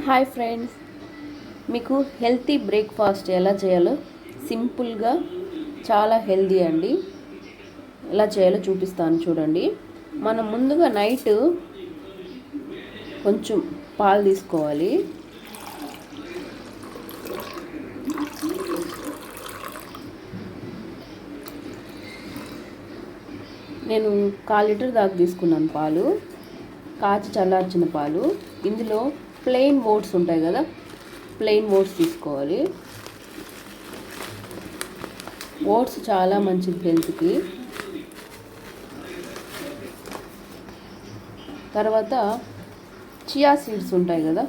Hi friends, మీకు healthy breakfast ఎలా చేయాలో సింపుల్గా చాలా హెల్తీ అండి. ఎలా చేయాలో చూపిస్తాను చూడండి. మనం ముందుగా నైట్ కొంచెం పాలు తీసుకోవాలి. నేను 1/4 లీటర్ దాకా తీసుకున్నాను పాలు, కాచి చల్లార్చిన పాలు. ఇందులో ప్లెయిన్ ఓట్స్ ఉంటాయి కదా, ప్లెయిన్ ఓట్స్ తీసుకోవాలి. ఓట్స్ చాలా మంచిది హెల్త్కి. తర్వాత చియా సీడ్స్ ఉంటాయి కదా,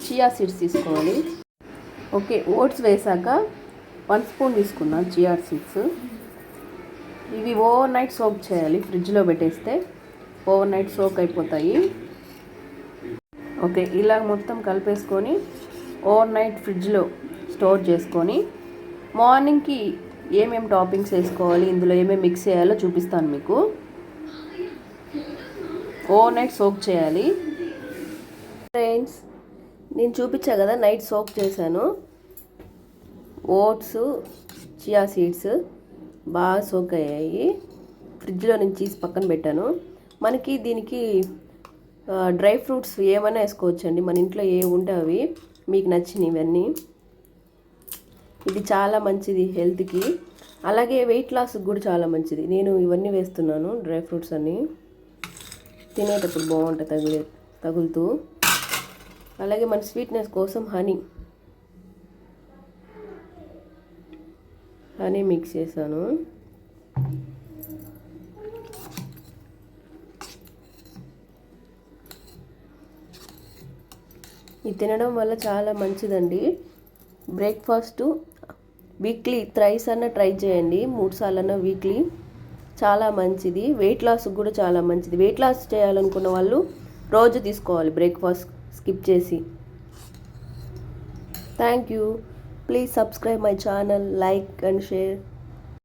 చియా సీడ్స్ తీసుకోవాలి. ఓకే, ఓట్స్ వేసాక 1 స్పూన్ తీసుకున్నాను చియా సీడ్స్. ఇవి ఓవర్ నైట్ సోక్ చేయాలి, ఫ్రిడ్జ్లో పెట్టేస్తే ఓవర్ నైట్ సోక్ అయిపోతాయి. ఓకే, ఇలా మొత్తం కలిపేసుకొని ఓవర్ నైట్ ఫ్రిడ్జ్లో స్టోర్ చేసుకొని మార్నింగ్కి ఏమేమి టాపింగ్స్ వేసుకోవాలి, ఇందులో ఏమేమి మిక్స్ చేయాలో చూపిస్తాను మీకు. ఓవర్ నైట్ సోక్ చేయాలి ఫ్రెండ్స్. నేను చూపించా కదా, నైట్ సోక్ చేశాను. ఓట్స్, చియా సీడ్స్ బాగా సోక్ అయ్యాయి. ఫ్రిడ్జ్లో నుంచి తీసి పక్కన పెట్టాను. మనకి దీనికి డ్రై ఫ్రూట్స్ ఏమైనా వేసుకోవచ్చండి, మన ఇంట్లో ఏ ఉంటే అవి మీకు నచ్చినవి ఇవన్నీ. ఇది చాలా మంచిది హెల్త్కి, అలాగే వెయిట్ లాస్కి కూడా చాలా మంచిది. నేను ఇవన్నీ వేస్తున్నాను, డ్రై ఫ్రూట్స్ అన్నీ. తినేటప్పుడు బాగుంటుంది తగులుతూ. అలాగే మన స్వీట్నెస్ కోసం హనీ మిక్స్ చేశాను. ఇది తినడం వల్ల చాలా మంచిదండి. బ్రేక్ఫాస్ట్ వీక్లీ థ్రైస్ అన్న ట్రై చేయండి, 3 సార్లన్నా వీక్లీ. చాలా మంచిది, వెయిట్ లాస్కి కూడా చాలా మంచిది. వెయిట్ లాస్ చేయాలనుకున్న వాళ్ళు రోజు తీసుకోవాలి బ్రేక్ఫాస్ట్ స్కిప్ చేసి. Thank you. Please subscribe my channel, like and share.